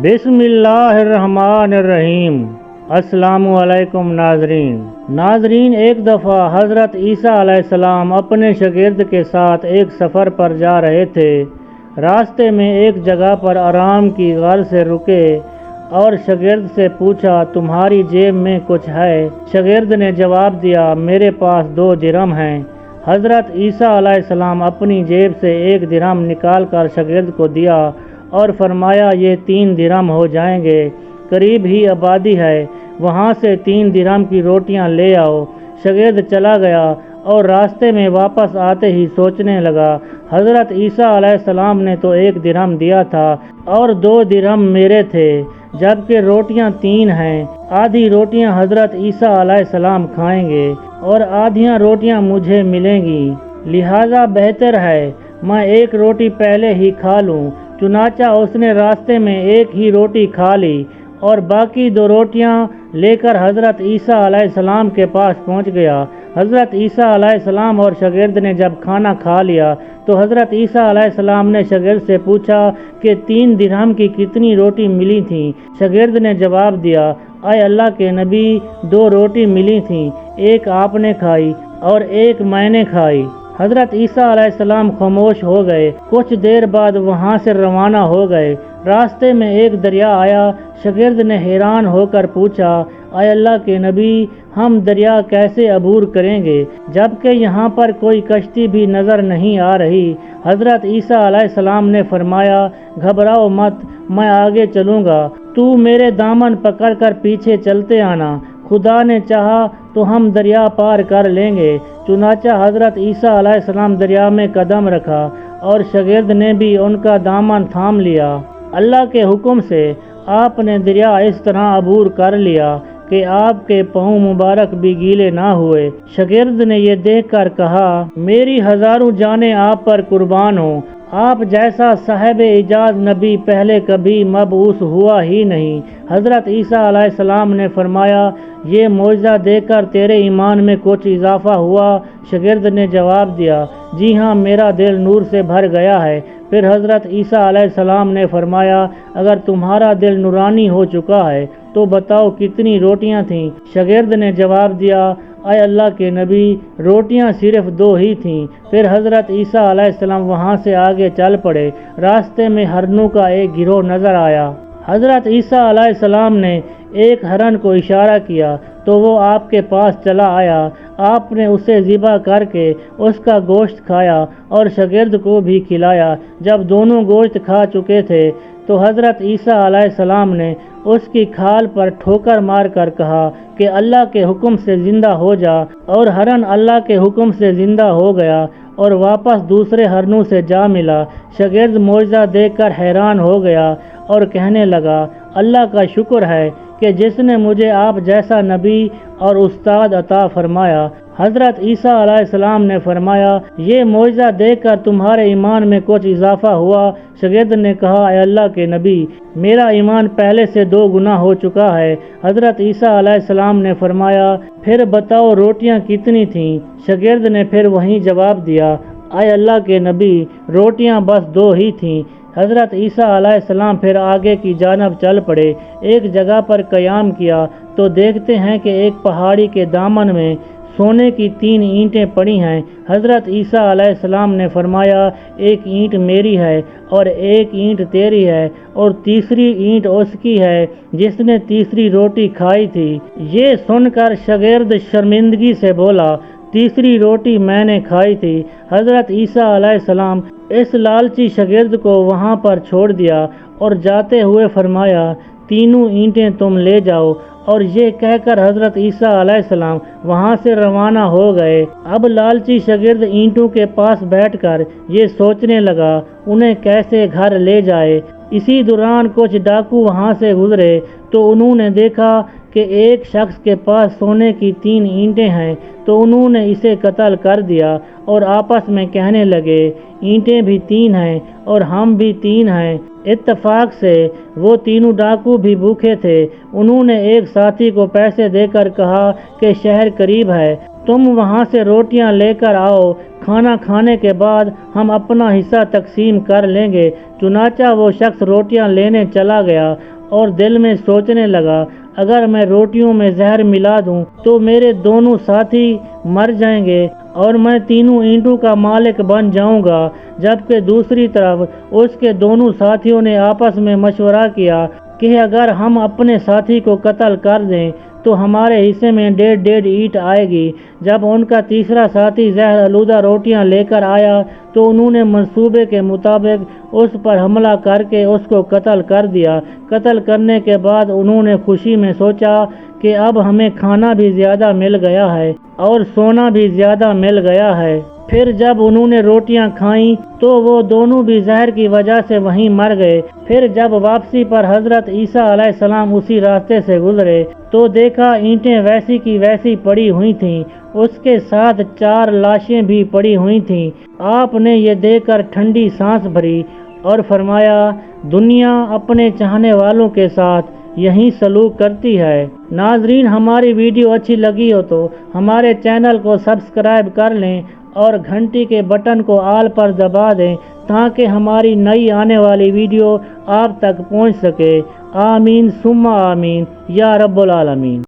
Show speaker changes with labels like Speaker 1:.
Speaker 1: بسم اللہ الرحمن الرحیم۔ السلام علیکم ناظرین، ایک دفعہ حضرت عیسیٰ علیہ السلام اپنے شاگرد کے ساتھ ایک سفر پر جا رہے تھے۔ راستے میں ایک جگہ پر آرام کی غرض سے رکے اور شاگرد سے پوچھا، تمہاری جیب میں کچھ ہے؟ شاگرد نے جواب دیا، میرے پاس 2 درہم ہیں۔ حضرت عیسیٰ علیہ السلام اپنی جیب سے 1 درہم نکال کر شاگرد کو دیا اور فرمایا، یہ 3 درہم ہو جائیں گے، قریب ہی آبادی ہے، وہاں سے 3 درہم کی روٹیاں لے آؤ۔ شاگرد چلا گیا اور راستے میں واپس آتے ہی سوچنے لگا، حضرت عیسیٰ علیہ السلام نے تو 1 درہم دیا تھا اور 2 درہم میرے تھے، جبکہ روٹیاں 3 ہیں۔ آدھی روٹیاں حضرت عیسیٰ علیہ السلام کھائیں گے اور آدھیاں روٹیاں مجھے ملیں گی، لہٰذا بہتر ہے میں 1 روٹی پہلے ہی کھا لوں۔ چنانچہ اس نے راستے میں 1 ہی روٹی کھا لی اور باقی 2 روٹیاں لے کر حضرت عیسیٰ علیہ السلام کے پاس پہنچ گیا۔ حضرت عیسیٰ علیہ السلام اور شاگرد نے جب کھانا کھا لیا تو حضرت عیسیٰ علیہ السلام نے شاگرد سے پوچھا کہ 3 درہم کی کتنی روٹی ملی تھیں؟ شاگرد نے جواب دیا، اے اللہ کے نبی، 2 روٹی ملی تھیں، 1 آپ نے کھائی اور 1 میں نے کھائی۔ حضرت عیسیٰ علیہ السلام خاموش ہو گئے۔ کچھ دیر بعد وہاں سے روانہ ہو گئے۔ راستے میں ایک دریا آیا۔ شاگرد نے حیران ہو کر پوچھا، اے اللہ کے نبی، ہم دریا کیسے عبور کریں گے جبکہ یہاں پر کوئی کشتی بھی نظر نہیں آ رہی؟ حضرت عیسیٰ علیہ السلام نے فرمایا، گھبراؤ مت، میں آگے چلوں گا، تو میرے دامن پکڑ کر پیچھے چلتے آنا، خدا نے چاہا تو ہم دریا پار کر لیں گے۔ چنانچہ حضرت عیسیٰ علیہ السلام دریا میں قدم رکھا اور شاگرد نے بھی ان کا دامن تھام لیا۔ اللہ کے حکم سے آپ نے دریا اس طرح عبور کر لیا کہ آپ کے پاؤں مبارک بھی گیلے نہ ہوئے۔ شاگرد نے یہ دیکھ کر کہا، میری ہزاروں جانیں آپ پر قربان ہوں، آپ جیسا صاحب اعجاز نبی پہلے کبھی مبعوث ہوا ہی نہیں۔ حضرت عیسیٰ علیہ السلام نے فرمایا، یہ معجزہ دیکھ کر تیرے ایمان میں کچھ اضافہ ہوا؟ شاگرد نے جواب دیا، جی ہاں، میرا دل نور سے بھر گیا ہے۔ پھر حضرت عیسیٰ علیہ السلام نے فرمایا، اگر تمہارا دل نورانی ہو چکا ہے تو بتاؤ کتنی روٹیاں تھیں؟ شاگرد نے جواب دیا، اے اللہ کے نبی، روٹیاں صرف 2 ہی تھیں۔ پھر حضرت عیسیٰ علیہ السلام وہاں سے آگے چل پڑے۔ راستے میں ہرنوں کا ایک گروہ نظر آیا۔ حضرت عیسیٰ علیہ السلام نے ایک ہرن کو اشارہ کیا تو وہ آپ کے پاس چلا آیا۔ آپ نے اسے ذبح کر کے اس کا گوشت کھایا اور شاگرد کو بھی کھلایا۔ جب دونوں گوشت کھا چکے تھے تو حضرت عیسیٰ علیہ السلام نے اس کی کھال پر ٹھوکر مار کر کہا کہ اللہ کے حکم سے زندہ ہو جا، اور ہرن اللہ کے حکم سے زندہ ہو گیا اور واپس دوسرے ہرنوں سے جا ملا۔ شاگرد معجزہ دیکھ کر حیران ہو گیا اور کہنے لگا، اللہ کا شکر ہے کہ جس نے مجھے آپ جیسا نبی اور استاد عطا فرمایا۔ حضرت عیسیٰ علیہ السلام نے فرمایا، یہ معجزہ دیکھ کر تمہارے ایمان میں کچھ اضافہ ہوا؟ شاگرد نے کہا، اے اللہ کے نبی، میرا ایمان پہلے سے 2 گنا ہو چکا ہے۔ حضرت عیسیٰ علیہ السلام نے فرمایا، پھر بتاؤ روٹیاں کتنی تھیں؟ شاگرد نے پھر وہیں جواب دیا، اے اللہ کے نبی، روٹیاں بس 2 ہی تھیں۔ حضرت عیسیٰ علیہ السلام پھر آگے کی جانب چل پڑے۔ ایک جگہ پر قیام کیا تو دیکھتے ہیں کہ ایک پہاڑی کے دامن میں سونے کی 3 اینٹیں پڑی ہیں۔ حضرت عیسیٰ علیہ السلام نے فرمایا، 1 اینٹ میری ہے اور 1 اینٹ تیری ہے اور تیسری اینٹ اس کی ہے جس نے تیسری روٹی کھائی تھی۔ یہ سن کر شاگرد شرمندگی سے بولا، تیسری روٹی میں نے کھائی تھی۔ حضرت عیسیٰ علیہ السلام اس لالچی شاگرد کو وہاں پر چھوڑ دیا اور جاتے ہوئے فرمایا، 3 اینٹیں تم لے جاؤ، اور یہ کہہ کر حضرت عیسیٰ علیہ السلام وہاں سے روانہ ہو گئے۔ اب لالچی شاگرد اینٹوں کے پاس بیٹھ کر یہ سوچنے لگا انہیں کیسے گھر لے جائے۔ اسی دوران کچھ ڈاکو وہاں سے گزرے تو انہوں نے دیکھا کہ ایک شخص کے پاس سونے کی 3 اینٹیں ہیں، تو انہوں نے اسے قتل کر دیا اور آپس میں کہنے لگے، اینٹیں بھی 3 ہیں اور ہم بھی 3 ہیں۔ اتفاق سے وہ تینوں ڈاکو بھی بھوکے تھے۔ انہوں نے ایک ساتھی کو پیسے دے کر کہا کہ شہر قریب ہے، تم وہاں سے روٹیاں لے کر آؤ، کھانا کھانے کے بعد ہم اپنا حصہ تقسیم کر لیں گے۔ چنانچہ وہ شخص روٹیاں لینے چلا گیا اور دل میں سوچنے لگا، اگر میں روٹیوں میں زہر ملا دوں تو میرے دونوں ساتھی مر جائیں گے اور میں تینوں اینٹوں کا مالک بن جاؤں گا۔ جبکہ دوسری طرف اس کے دونوں ساتھیوں نے آپس میں مشورہ کیا کہ اگر ہم اپنے ساتھی کو قتل کر دیں تو ہمارے حصے میں 1.5 اینٹ آئے گی۔ جب ان کا تیسرا ساتھی زہر آلودہ روٹیاں لے کر آیا تو انہوں نے منصوبے کے مطابق اس پر حملہ کر کے اس کو قتل کر دیا۔ قتل کرنے کے بعد انہوں نے خوشی میں سوچا کہ اب ہمیں کھانا بھی زیادہ مل گیا ہے اور سونا بھی زیادہ مل گیا ہے۔ پھر جب انہوں نے روٹیاں کھائیں تو وہ دونوں بھی زہر کی وجہ سے وہیں مر گئے۔ پھر جب واپسی پر حضرت عیسیٰ علیہ السلام اسی راستے سے گزرے تو دیکھا اینٹیں ویسی کی ویسی پڑی ہوئی تھیں، اس کے ساتھ 4 لاشیں بھی پڑی ہوئی تھیں۔ آپ نے یہ دیکھ کر ٹھنڈی سانس بھری اور فرمایا، دنیا اپنے چاہنے والوں کے ساتھ یہی سلوک کرتی ہے۔ ناظرین، ہماری ویڈیو اچھی لگی ہو تو ہمارے چینل کو سبسکرائب کر لیں اور گھنٹی کے بٹن کو آل پر دبا دیں تاکہ ہماری نئی آنے والی ویڈیو آپ تک پہنچ سکے۔ آمین ثم آمین یا رب العالمین۔